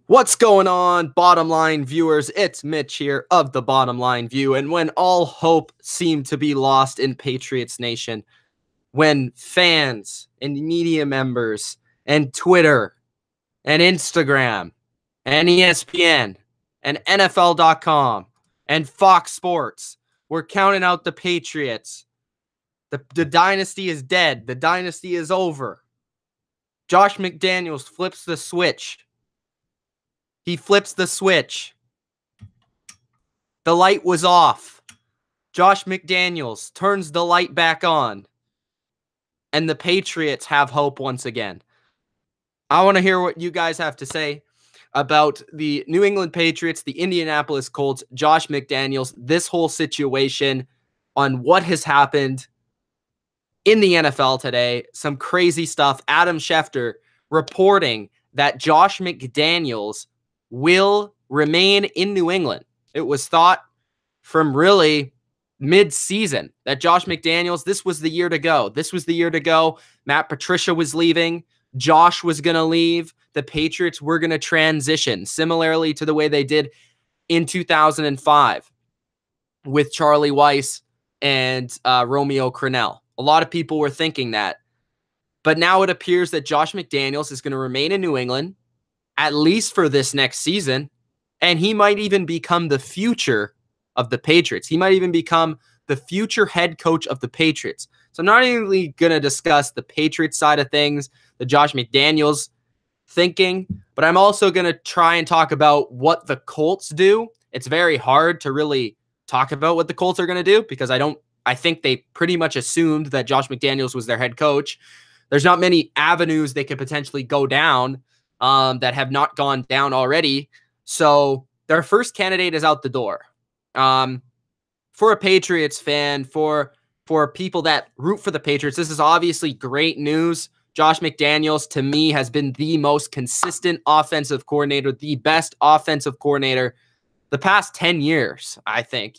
What's going on, Bottom Line viewers? It's Mitch here of the Bottom Line View. And when all hope seemed to be lost in Patriots Nation, when fans and media members and Twitter and Instagram and ESPN and NFL.com and Fox Sports were counting out the Patriots, the dynasty is dead. The dynasty is over. Josh McDaniels flips the switch. He flips the switch. The light was off. Josh McDaniels turns the light back on. And the Patriots have hope once again. I want to hear what you guys have to say about the New England Patriots, the Indianapolis Colts, Josh McDaniels, this whole situation, on what has happened in the NFL today. Some crazy stuff. Adam Scheftner reporting that Josh McDaniels will remain in New England. It was thought from really mid-season that Josh McDaniels, this was the year to go. This was the year to go. Matt Patricia was leaving. Josh was going to leave. The Patriots were going to transition, similarly to the way they did in 2005 with Charlie Weiss and Romeo Crennel. A lot of people were thinking that. But now it appears that Josh McDaniels is going to remain in New England, at least for this next season, and he might even become the future of the Patriots. He might even become the future head coach of the Patriots. So I'm not only going to discuss the Patriots side of things, the Josh McDaniels thinking, but I'm also going to try and talk about what the Colts do. It's very hard to really talk about what the Colts are going to do because I think they pretty much assumed that Josh McDaniels was their head coach. There's not many avenues they could potentially go down that have not gone down already. So their first candidate is out the door. For a Patriots fan, for people that root for the Patriots, this is obviously great news. Josh McDaniels, to me, has been the most consistent offensive coordinator, the best offensive coordinator the past 10 years, I think,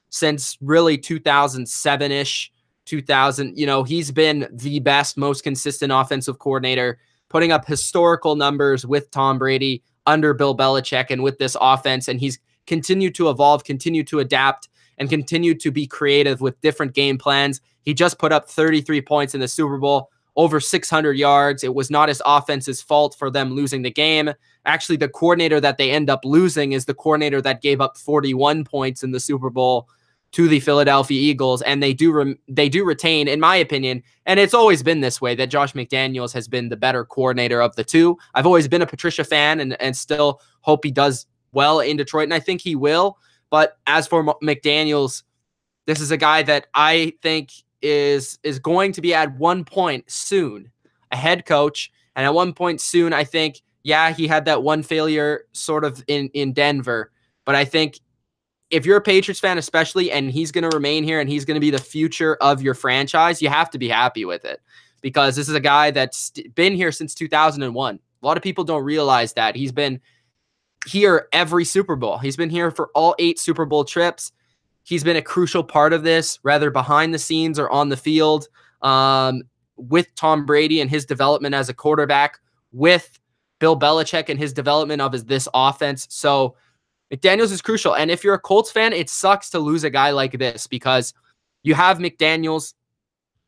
since really 2007-ish, 2000, he's been the best, most consistent offensive coordinator, putting up historical numbers with Tom Brady under Bill Belichick and with this offense. And he's continued to evolve, continued to adapt, and continued to be creative with different game plans. He just put up 33 points in the Super Bowl, over 600 yards. It was not his offense's fault for them losing the game. Actually, the coordinator that they end up losing is the coordinator that gave up 41 points in the Super Bowl to the Philadelphia Eagles, and they do retain, in my opinion, and it's always been this way, that Josh McDaniels has been the better coordinator of the two. I've always been a Patricia fan and still hope he does well in Detroit, and I think he will. But as for McDaniels, this is a guy that I think is going to be at one point soon a head coach, and at one point soon, I think, yeah, he had that one failure sort of in Denver, but I think if you're a Patriots fan especially, and he's going to remain here and he's going to be the future of your franchise, you have to be happy with it because this is a guy that's been here since 2001. A lot of people don't realize that. He's been here every Super Bowl. He's been here for all 8 Super Bowl trips. He's been a crucial part of this, rather behind the scenes or on the field, with Tom Brady and his development as a quarterback, with Bill Belichick and his development of this offense. So McDaniels is crucial. And if you're a Colts fan, it sucks to lose a guy like this because you have McDaniels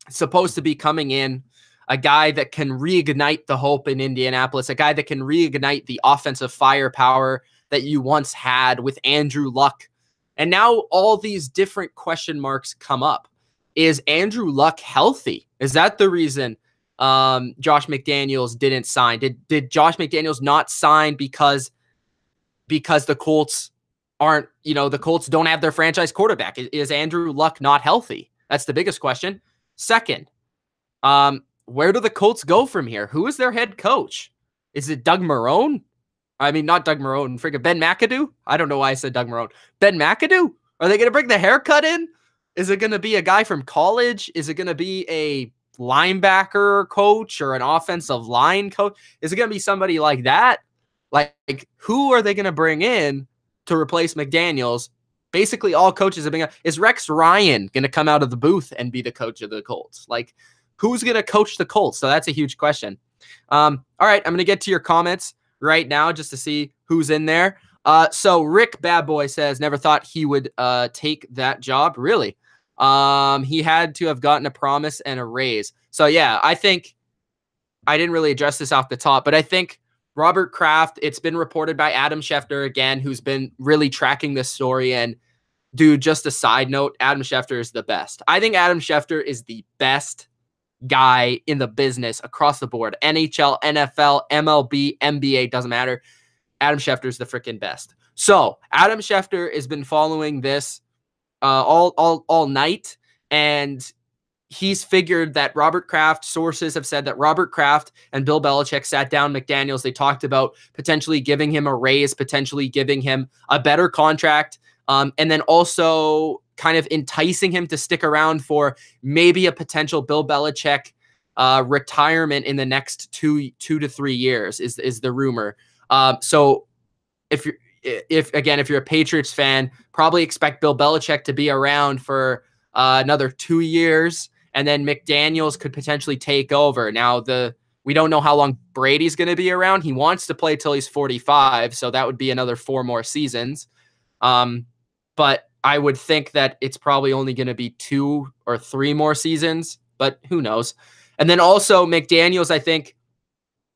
supposed to be coming in, a guy that can reignite the hope in Indianapolis, a guy that can reignite the offensive firepower that you once had with Andrew Luck. And now all these different question marks come up. Is Andrew Luck healthy? Is that the reason Josh McDaniels didn't sign? Did Josh McDaniels not sign because the Colts aren't, the Colts don't have their franchise quarterback? Is Andrew Luck not healthy? That's the biggest question. Second, where do the Colts go from here? Who is their head coach? Is it Doug Marrone? I mean, not Doug Marrone, freaking Ben McAdoo? I don't know why I said Doug Marrone. Ben McAdoo? Are they going to bring the haircut in? Is it going to be a guy from college? Is it going to be a linebacker coach or an offensive line coach? Is it going to be somebody like that? Like, who are they going to bring in to replace McDaniels? Basically, all coaches have been. Is Rex Ryan going to come out of the booth and be the coach of the Colts? Like, who's going to coach the Colts? So that's a huge question. All right, I'm going to get to your comments right now just to see who's in there. So Rick Bad Boy says, never thought he would take that job. Really? He had to have gotten a promise and a raise. So yeah, I think I didn't really address this off the top, but I think Robert Kraft, it's been reported by Adam Scheftner again, who's been really tracking this story. And dude, just a side note, Adam Scheftner is the best. I think Adam Scheftner is the best guy in the business across the board. NHL, NFL, MLB, NBA, doesn't matter. Adam Schefter is the freaking best. So Adam Scheftner has been following this all night, and he's figured that Robert Kraft, sources have said that Robert Kraft and Bill Belichick sat down McDaniels. They talked about potentially giving him a raise, potentially giving him a better contract, and then also kind of enticing him to stick around for maybe a potential Bill Belichick retirement in the next two to 3 years is the rumor. So if you're a Patriots fan, probably expect Bill Belichick to be around for another 2 years, and then McDaniels could potentially take over. Now, we don't know how long Brady's going to be around. He wants to play till he's 45, so that would be another 4 more seasons. But I would think that it's probably only going to be 2 or 3 more seasons, but who knows? And then also McDaniels, I think,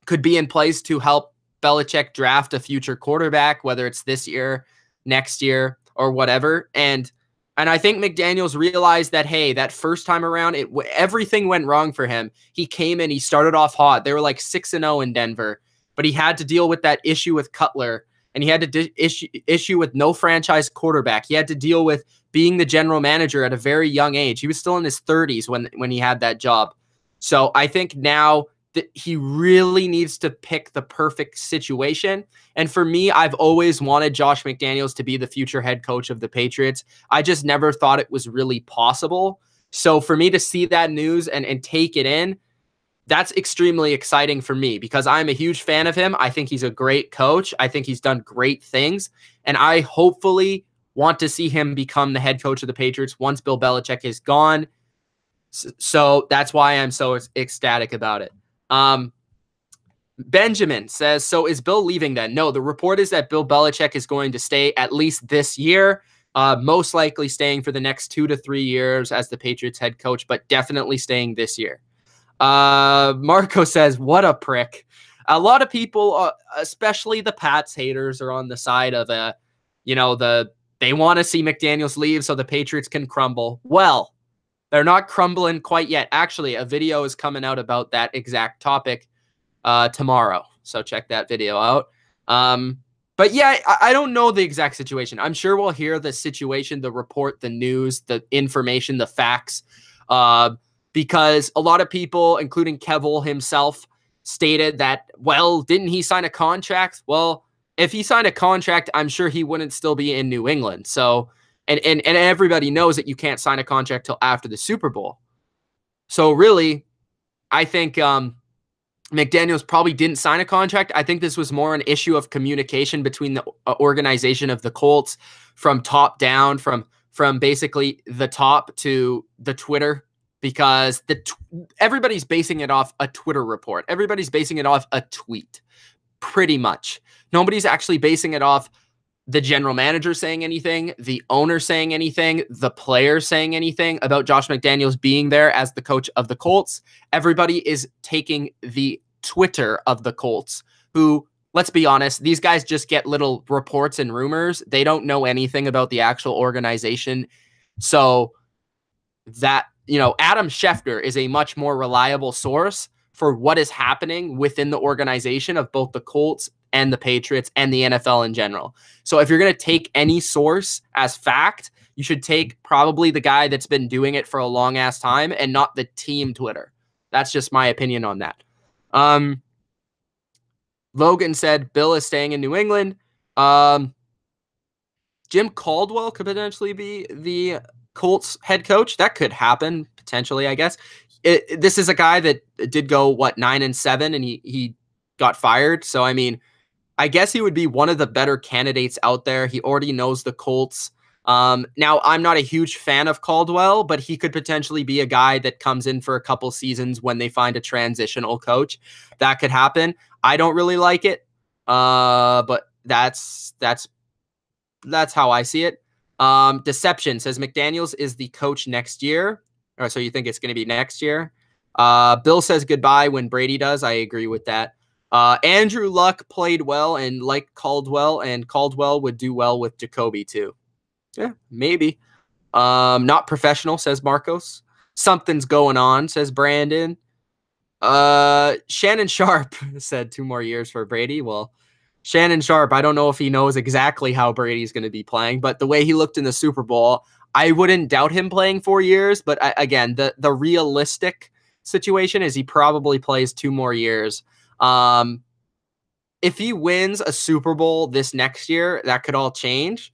could be in place to help Belichick draft a future quarterback, whether it's this year, next year, or whatever. And I think McDaniels realized that, hey, that first time around, everything went wrong for him. He came in, he started off hot. They were like 6-0 in Denver, but he had to deal with that issue with Cutler, and he had to issue with no franchise quarterback. He had to deal with being the general manager at a very young age. He was still in his 30s when he had that job. So I think now that he really needs to pick the perfect situation. And for me, I've always wanted Josh McDaniels to be the future head coach of the Patriots. I just never thought it was really possible. So for me to see that news and take it in, that's extremely exciting for me because I'm a huge fan of him. I think he's a great coach. I think he's done great things. And I hopefully want to see him become the head coach of the Patriots once Bill Belichick is gone. So that's why I'm so ecstatic about it. Benjamin says, so is Bill leaving then? No, the report is that Bill Belichick is going to stay at least this year, most likely staying for the next 2 to 3 years as the Patriots head coach, but definitely staying this year. Marco says, what a prick. A lot of people, especially the Pats haters, are on the side of, they want to see McDaniels leave so the Patriots can crumble. Well, they're not crumbling quite yet. Actually, a video is coming out about that exact topic tomorrow. So check that video out. But yeah, I don't know the exact situation. I'm sure we'll hear the situation, the report, the news, the information, the facts, because a lot of people, including Kevil himself, stated that, well, didn't he sign a contract? Well, if he signed a contract, I'm sure he wouldn't still be in New England. So, and everybody knows that you can't sign a contract till after the Super Bowl. So really, I think McDaniels probably didn't sign a contract. I think this was more an issue of communication between the organization of the Colts from top down, from basically the top to the Twitter, because everybody's basing it off a Twitter report. Everybody's basing it off a tweet, pretty much. Nobody's actually basing it off the general manager saying anything, the owner saying anything, the players saying anything about Josh McDaniels being there as the coach of the Colts. Everybody is taking the Twitter of the Colts, who, let's be honest, these guys just get little reports and rumors. They don't know anything about the actual organization. So that, Adam Scheftner is a much more reliable source for what is happening within the organization of both the Colts and the Patriots and the NFL in general. So if you're going to take any source as fact, you should take probably the guy that's been doing it for a long ass time and not the team Twitter. That's just my opinion on that. Logan said Bill is staying in New England. Jim Caldwell could potentially be the Colts head coach. That could happen potentially, I guess. This is a guy that did go 9-7 and he got fired. So, I mean, I guess he would be one of the better candidates out there. He already knows the Colts. Now, I'm not a huge fan of Caldwell, but he could potentially be a guy that comes in for a couple seasons when they find a transitional coach. That could happen. I don't really like it. But that's how I see it. Deception says McDaniels is the coach next year. Or so you think it's going to be next year? Bill says goodbye when Brady does. I agree with that. Andrew Luck played well and like Caldwell, and Caldwell would do well with Jacoby too. Yeah, maybe. Not professional, says Marcos. Something's going on, says Brandon. Shannon Sharp said 2 more years for Brady. Well, Shannon Sharp, I don't know if he knows exactly how Brady's going to be playing, but the way he looked in the Super Bowl, I wouldn't doubt him playing 4 years. But again, the realistic situation is he probably plays 2 more years. If he wins a Super Bowl this next year, that could all change.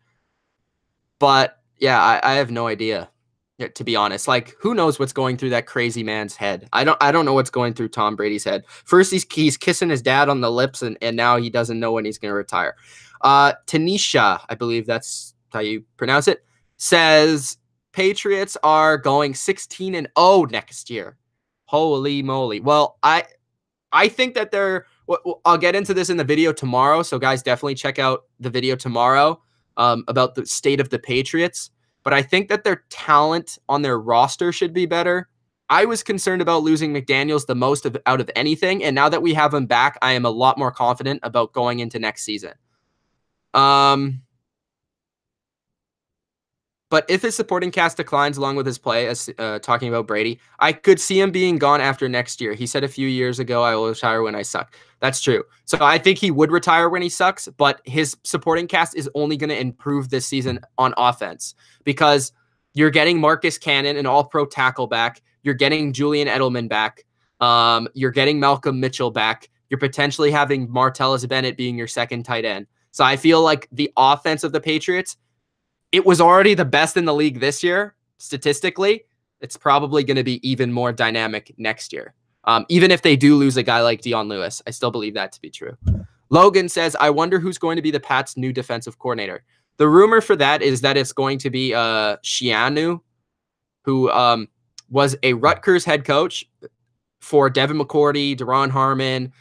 But yeah, I have no idea, to be honest. Like, who knows what's going through that crazy man's head? I don't know what's going through Tom Brady's head. First, he's kissing his dad on the lips, and now he doesn't know when he's going to retire. Tanisha, I believe that's how you pronounce it, says Patriots are going 16-0 next year. Holy moly. Well, I think that they're – I'll get into this in the video tomorrow, so guys, definitely check out the video tomorrow about the state of the Patriots. But I think that their talent on their roster should be better. I was concerned about losing McDaniels the most out of anything, and now that we have him back, I am a lot more confident about going into next season. But if his supporting cast declines along with his play, as talking about Brady, I could see him being gone after next year. He said a few years ago, I will retire when I suck. That's true. So I think he would retire when he sucks, but his supporting cast is only going to improve this season on offense because you're getting Marcus Cannon, an all-pro tackle, back. You're getting Julian Edelman back. You're getting Malcolm Mitchell back. You're potentially having Martellus Bennett being your second tight end. So I feel like the offense of the Patriots, it was already the best in the league this year, statistically. It's probably going to be even more dynamic next year. Even if they do lose a guy like Dion Lewis, I still believe that to be true. Logan says, I wonder who's going to be the Pats' new defensive coordinator. The rumor for that is that it's going to be Shianu, who was a Rutgers head coach for Devin McCourty, Deron Harmon,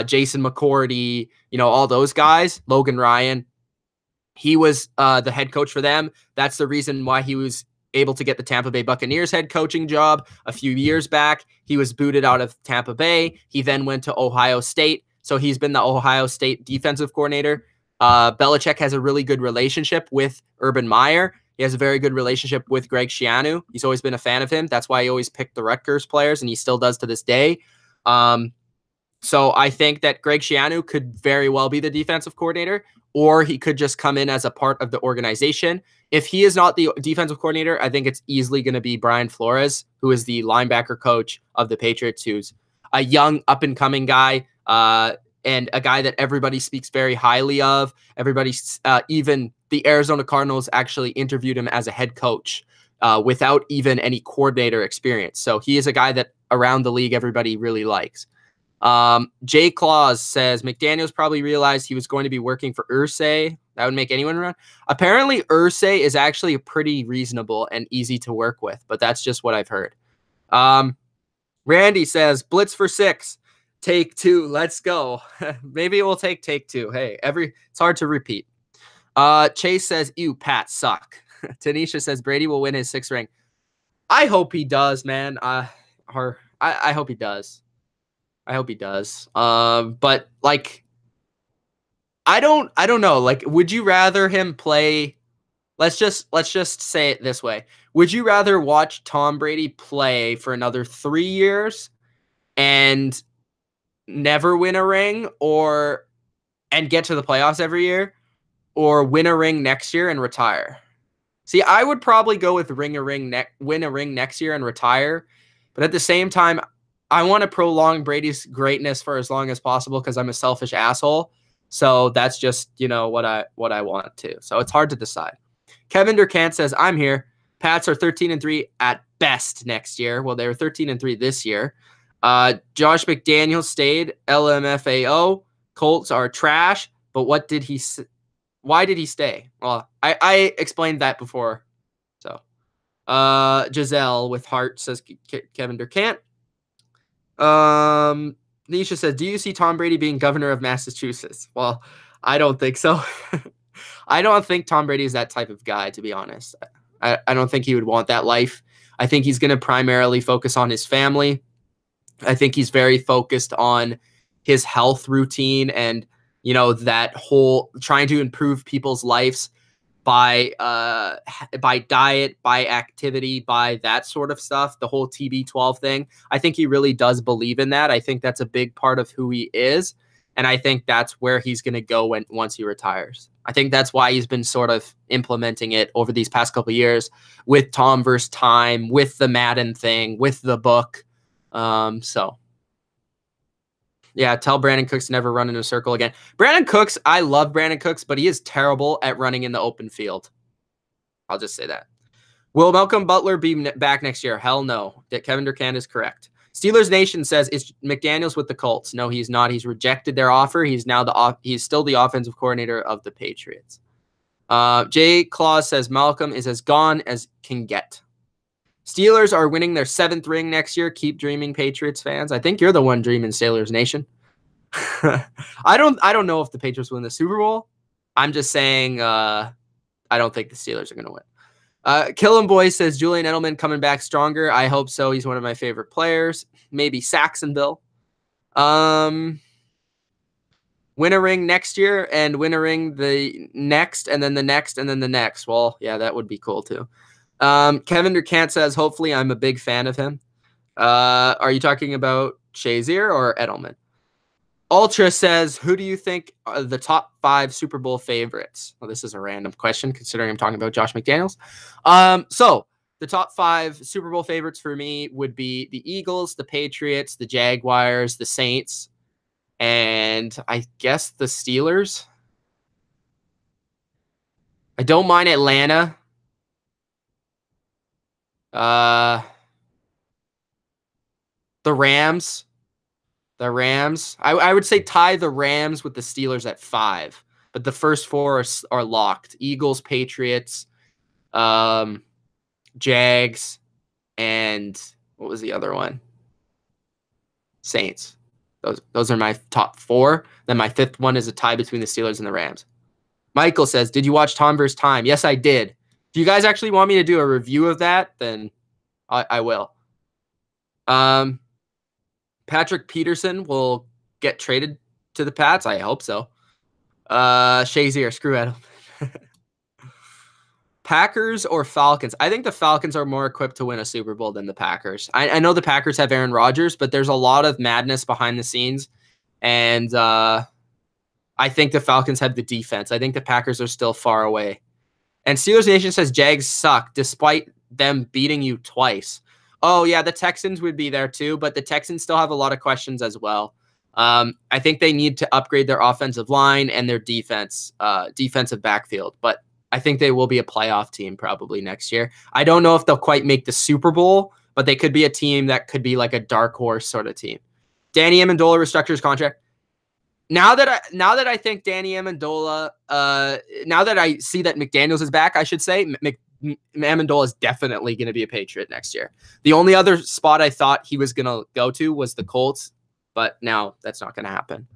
Jason McCourty, all those guys, Logan Ryan. He was the head coach for them. That's the reason why he was able to get the Tampa Bay Buccaneers head coaching job a few years back. He was booted out of Tampa Bay. He then went to Ohio State. So he's been the Ohio State defensive coordinator. Belichick has a really good relationship with Urban Meyer. He has a very good relationship with Greg Schiano. He's always been a fan of him. That's why he always picked the Rutgers players, and he still does to this day. So I think that Greg Schiano could very well be the defensive coordinator, or he could just come in as a part of the organization. If he is not the defensive coordinator, I think it's easily going to be Brian Flores, who is the linebacker coach of the Patriots, who's a young up-and-coming guy, and a guy that everybody speaks very highly of. Even the Arizona Cardinals actually interviewed him as a head coach without even any coordinator experience. So he is a guy that around the league everybody really likes. Jay Claus says McDaniels probably realized he was going to be working for Irsay. That would make anyone run. Apparently, Irsay is actually pretty reasonable and easy to work with, but that's just what I've heard. Randy says blitz for 6, take 2. Let's go. Maybe we'll take 2. Hey, it's hard to repeat. Chase says, ew, Pat suck. Tanisha says Brady will win his 6th ring. I hope he does, man. I hope he does. I hope he does. But like, I don't know. Like, would you rather him play? Let's just say it this way. Would you rather watch Tom Brady play for another 3 years and never win a ring, and get to the playoffs every year, or win a ring next year and retire? See, I would probably go with win a ring next year and retire. But at the same time, I want to prolong Brady's greatness for as long as possible because I'm a selfish asshole. So that's just, what I want to. So it's hard to decide. Kevin Durkant says, I'm here. Pats are 13-3 at best next year. Well, they were 13-3 this year. Josh McDaniels stayed. LMFAO. Colts are trash. But why did he stay? Well, I explained that before. So Giselle with heart says Kevin Durkant. Nisha says, do you see Tom Brady being governor of Massachusetts? Well, I don't think so. I don't think Tom Brady is that type of guy, to be honest. I don't think he would want that life. I think he's going to primarily focus on his family. I think he's very focused on his health routine and, that whole trying to improve people's lives by diet, by activity, by that sort of stuff, the whole TB12 thing. I think he really does believe in that. I think that's a big part of who he is. And I think that's where he's going to go once he retires. I think that's why he's been sort of implementing it over these past couple of years with Tom versus Time, with the Madden thing, with the book. So yeah, tell Brandon Cooks to never run in a circle again. Brandon Cooks, I love Brandon Cooks, but he is terrible at running in the open field. I'll just say that. Will Malcolm Butler be back next year? Hell no. Kevin Durkand is correct. Steelers Nation says, is McDaniels with the Colts? No, he's not. He's rejected their offer. He's now he's still the offensive coordinator of the Patriots. Jay Claus says Malcolm is as gone as can get. Steelers are winning their 7th ring next year. Keep dreaming, Patriots fans. I think you're the one dreaming, Steelers Nation. I don't know if the Patriots win the Super Bowl. I'm just saying I don't think the Steelers are going to win. Killin' Boy says Julian Edelman coming back stronger. I hope so. He's one of my favorite players. Maybe Saxonville. Win a ring next year and win a ring the next and then the next and then the next. Well, yeah, that would be cool too. Kevin Durkant says, hopefully I'm a big fan of him. Are you talking about Shazier or Edelman? Ultra says, who do you think are the top 5 Super Bowl favorites? Well, this is a random question considering I'm talking about Josh McDaniels. So the top 5 Super Bowl favorites for me would be the Eagles, the Patriots, the Jaguars, the Saints, and I guess the Steelers. I don't mind Atlanta. The Rams. I would say tie the Rams with the Steelers at 5, but the first 4 are locked. Eagles, Patriots, Jags, and what was the other one? Saints. Those are my top 4. Then my 5th one is a tie between the Steelers and the Rams. Michael says, did you watch Tom vs. Time? Yes, I did. If you guys actually want me to do a review of that, then I will. Patrick Peterson will get traded to the Pats. I hope so. Shazier, screw Adam. Packers or Falcons? I think the Falcons are more equipped to win a Super Bowl than the Packers. I know the Packers have Aaron Rodgers, but there's a lot of madness behind the scenes. And I think the Falcons have the defense. I think the Packers are still far away. And Steelers Nation says Jags suck despite them beating you twice. Oh, yeah, the Texans would be there too, but the Texans still have a lot of questions as well. I think they need to upgrade their offensive line and their defensive backfield, but I think they will be a playoff team probably next year. I don't know if they'll quite make the Super Bowl, but they could be a team that could be like a dark horse sort of team. Danny Amendola restructures contract. Now that I think Danny Amendola, now that I see that McDaniels is back, I should say, Amendola is definitely going to be a Patriot next year. The only other spot I thought he was going to go to was the Colts, but now that's not going to happen.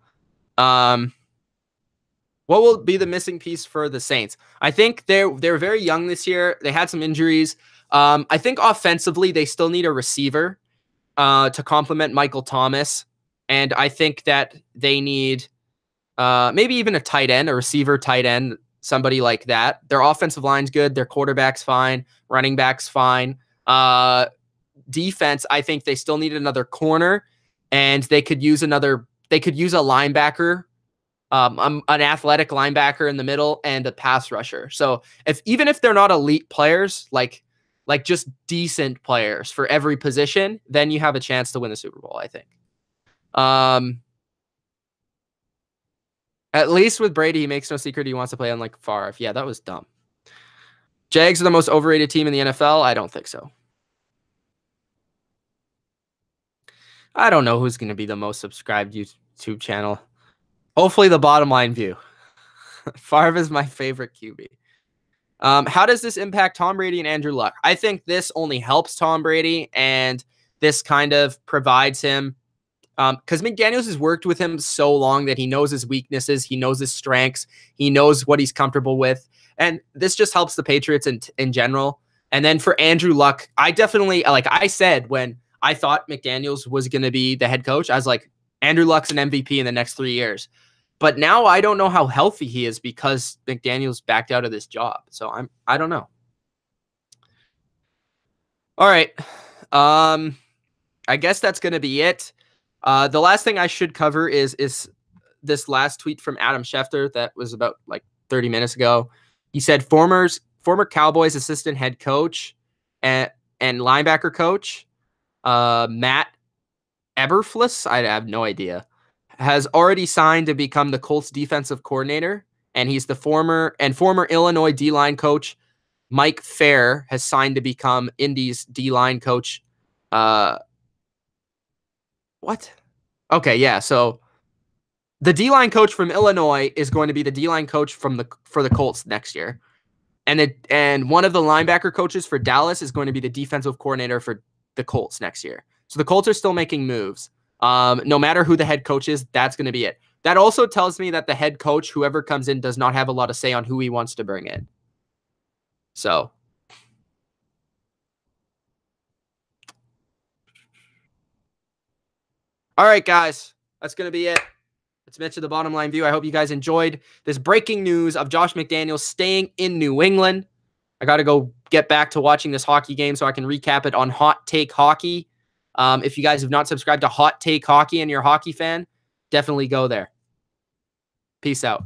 What will be the missing piece for the Saints? I think they're very young this year. They had some injuries. I think offensively they still need a receiver to complement Michael Thomas. And I think that they need maybe even a tight end, a receiver tight end, somebody like that. Their offensive line's good. Their quarterback's fine. Running back's fine. Defense, I think they still need another corner, and they could use a linebacker, an athletic linebacker in the middle, and a pass rusher. So even if they're not elite players, like just decent players for every position, then you have a chance to win the Super Bowl, I think. At least with Brady, he makes no secret he wants to play on like Favre. Yeah, that was dumb. Jags are the most overrated team in the NFL? I don't think so. I don't know who's going to be the most subscribed YouTube channel. Hopefully the Bottom Line View. Favre is my favorite QB. How does this impact Tom Brady and Andrew Luck? I think this only helps Tom Brady, and this kind of provides him Because McDaniels has worked with him so long that he knows his weaknesses, he knows his strengths, he knows what he's comfortable with. And this just helps the Patriots in general. And then for Andrew Luck, I definitely, like I said, when I thought McDaniels was going to be the head coach, I was like, Andrew Luck's an MVP in the next 3 years. But now I don't know how healthy he is because McDaniels backed out of this job. So I don't know. All right. I guess that's going to be it. The last thing I should cover is this last tweet from Adam Scheftner that was about like 30 minutes ago. He said former Cowboys assistant head coach and linebacker coach Matt Eberflus, I have no idea, has already signed to become the Colts defensive coordinator, and he's the former Illinois D-line coach Mike Fair has signed to become Indy's D-line coach. What? Okay, yeah. So the D-line coach from Illinois is going to be the D-line coach for the Colts next year. And one of the linebacker coaches for Dallas is going to be the defensive coordinator for the Colts next year. So the Colts are still making moves. No matter who the head coach is, that's going to be it. That also tells me that the head coach, whoever comes in, does not have a lot of say on who he wants to bring in. So all right, guys, that's going to be it. Let's mention the bottom line view. I hope you guys enjoyed this breaking news of Josh McDaniels staying in New England. I got to go get back to watching this hockey game so I can recap it on Hot Take Hockey. If you guys have not subscribed to Hot Take Hockey and you're a hockey fan, definitely go there. Peace out.